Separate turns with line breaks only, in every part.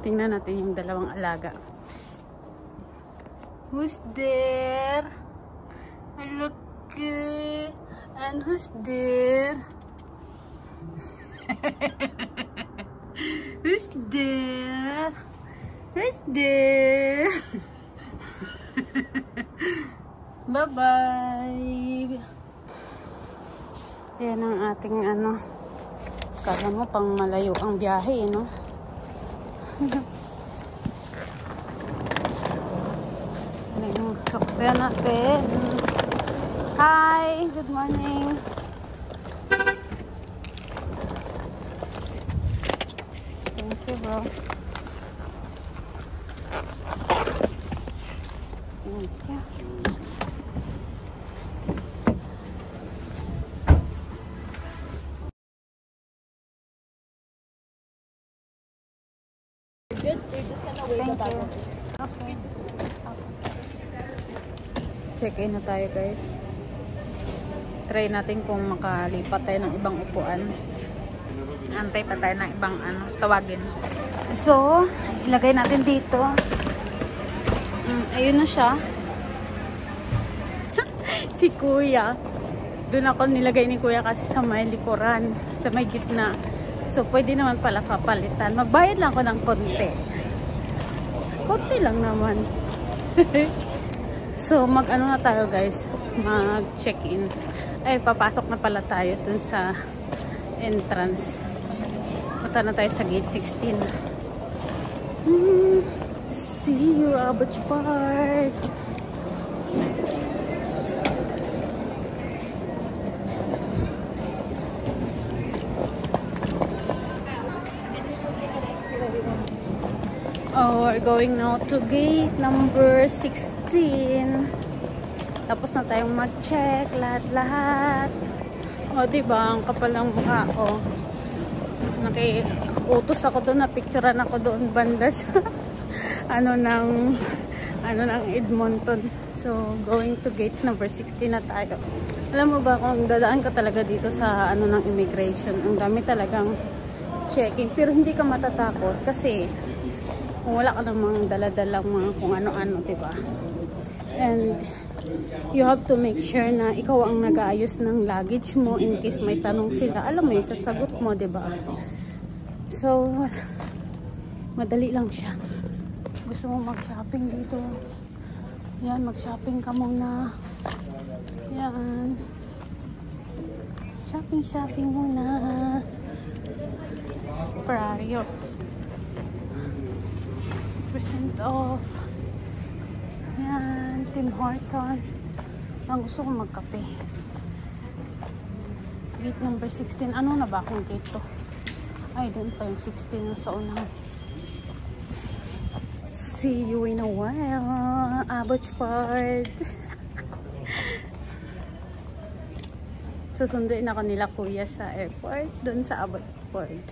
Tingnan natin yung dalawang alaga. Who's there? Look. And who's there? Who's there? Who's there? Bye-bye. Yan ang ating ano. Kala mo pang malayo ang biyahe, no? Ano yung sasakyan natin? Hi! Good morning! Thank you, bro. Thank you.
Good. You're just gonna wait the bag.
Okay. Check-in na tayo, guys. Try natin kung makalipat tayo ng ibang upuan. Antay pa tayo ng ibang ano, tawagin. So, ilagay natin dito. Ayun na siya. Si Kuya. Doon ako nilagay ni Kuya kasi sa may likuran, sa may gitna. So, pwede naman pala kapalitan. Magbayad lang ako ng konti. Konti lang naman. So, mag-ano na tayo, guys. Mag-check-in. Ay, papasok na pala tayo dun sa entrance. Punta na tayo sa gate 16. See you, Abbotts Park. Oh, we're going now to gate number 16. Tapos na tayong mag-check lahat-lahat. O, diba? Ang kapal ng mukha ko. Nakiutos ako doon, na-picturean ako doon banda sa ano ng Edmonton. So, going to gate number 16 na tayo. Alam mo ba kung dadaan ka talaga dito sa ano ng immigration, ang dami talagang checking. Pero hindi ka matatakot kasi kung wala ka namang dala-dalang mga kung ano-ano, diba? And you have to make sure na ikaw ang nag-aayos ng luggage mo in case may tanong sila. Alam mo yung sasagot mo, diba? So, madali lang siya. Gusto mo mag-shopping dito? Yan, mag-shopping ka muna. Yan. Shopping muna. Prario. % off. Yan, Tim Horton. Ang gusto ko magkape. Gate number 16. Ano na ba akong gate to? Ay, doon pa yung 16 yung sa unahan. See you in a while, Abbotts Park. Susunduin ako nila Kuya sa airport, doon sa Abbotts Park.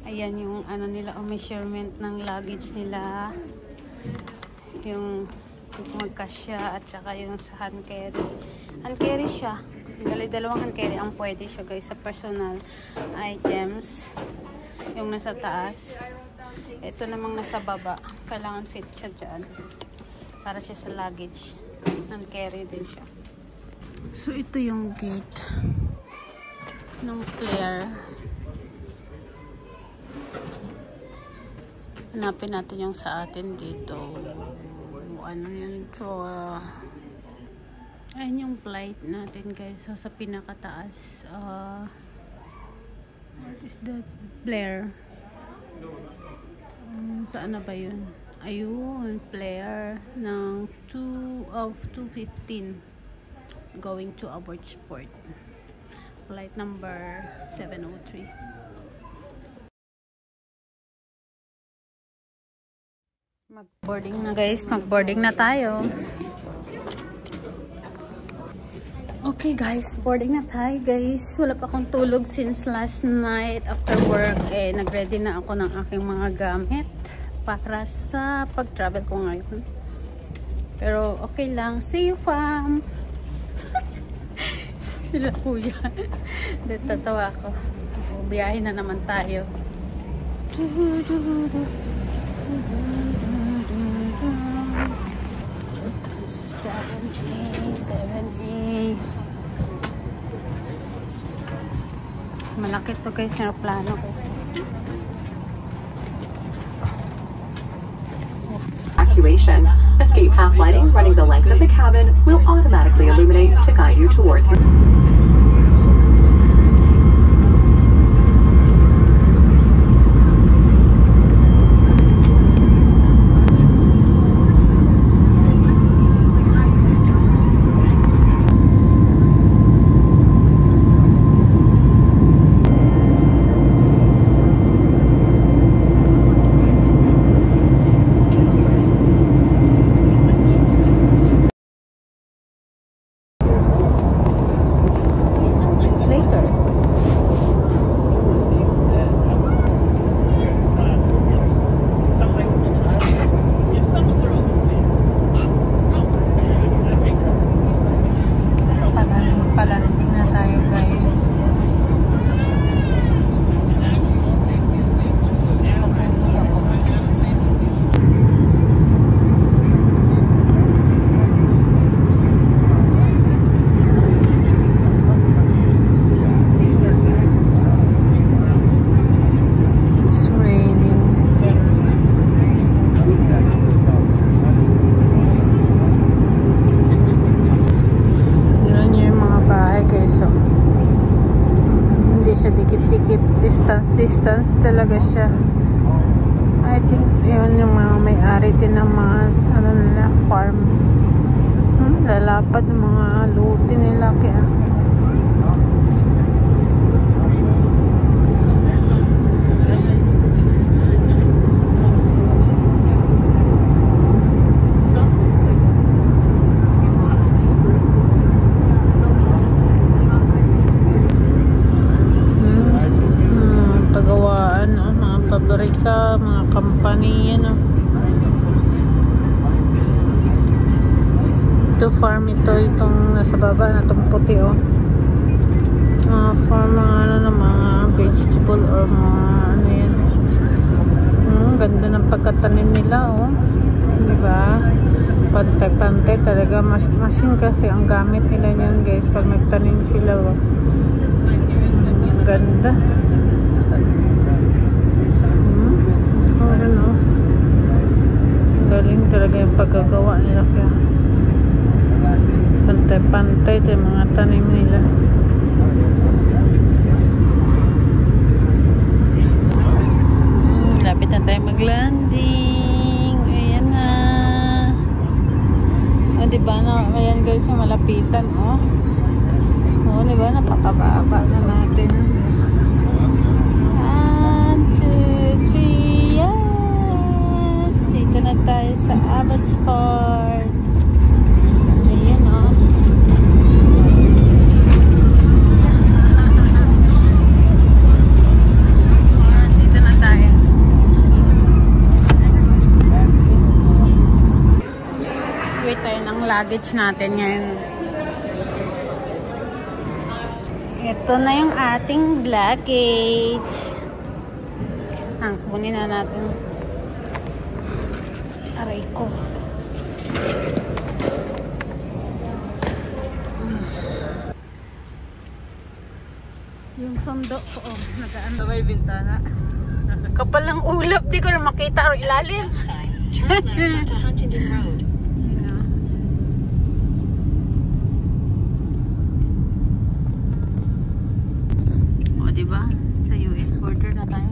Ayan yung ano nila, measurement ng luggage nila. Yung magkasya at saka yung sa hand carry. Hand carry siya. Dalawang hand carry ang pwede siya, guys, sa personal items. Yung nasa taas. Ito namang nasa baba. Kailangan fit siya dyan. Para siya sa luggage. Hand carry din siya. So, ito yung gate ng Claire. Hanapin natin yung sa atin dito. Ano yun to? Ayan yung flight natin, guys. So, sa pinakataas. What is that? Blair. Saan na ba yun? Ayun, Blair. Ng 2:15. Going to Abbotts Port. Flight number 703. Mag-boarding na, guys. Mag-boarding na tayo. Okay, guys. Boarding na tayo, guys. Wala pa akong tulog since last night after work. Nag-ready na ako ng aking mga gamit para sa pag-travel ko ngayon. Pero okay lang. See you, fam! Sila Kuya. Tatawa ako. Biyahe na naman tayo. Malaki to guys, aeroplano guys.
Evacuation. Escape path lighting running the length of the cabin will automatically illuminate to guide you towards your...
Distance talaga siya. I think yun yung mga may-ari din ng mga ano nila, farm. Lalapad ng mga luti nila kaya mga company yan ito farm itong nasa baba na itong puti farm mga ano na mga vegetable or mga ano yan ganda ng pagkatanim nila diba pantay-pantay talaga machine kasi ang gamit nila yan guys pag nagtanim sila ganda galing talaga yung pagkagawa nila kaya pantay-pantay ito yung mga tanim nila. Lapit na tayo mag-landing. Ayan na diba na ayan guys yung malapitan diba napakababa na natin. 1, 2, 3 yes! Dito na tayo sa Abbotsford. Ayan dito na tayo. Wait tayo ng luggage natin ngayon. Ito na yung ating luggage. Kunin na natin. Aray ko. Yung sundo ko, nagaan.
Sa may bintana.
Kapal ng ulap, di ko na makita ang ilalim.
Turn left onto Huntington Road.
Diba? Sa US border na tayo.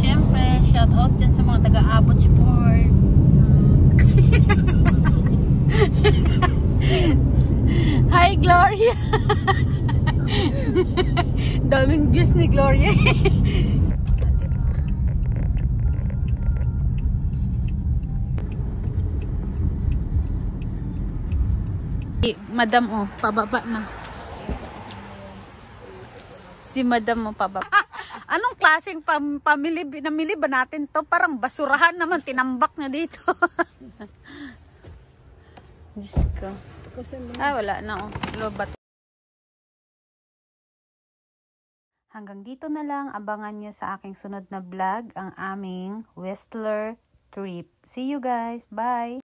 Siyempre, shout out dyan sa mga taga-Abbotsford. Hi, Gloria! Daming views ni Gloria. Madam, pababa na. Si Madam pababa. Anong klaseng namili ba natin to? Parang basurahan naman, tinambak na dito. Diyos ko. Wala na lobat. Hanggang dito na lang, abangan nyo sa aking sunod na vlog ang aming Whistler trip. See you guys! Bye!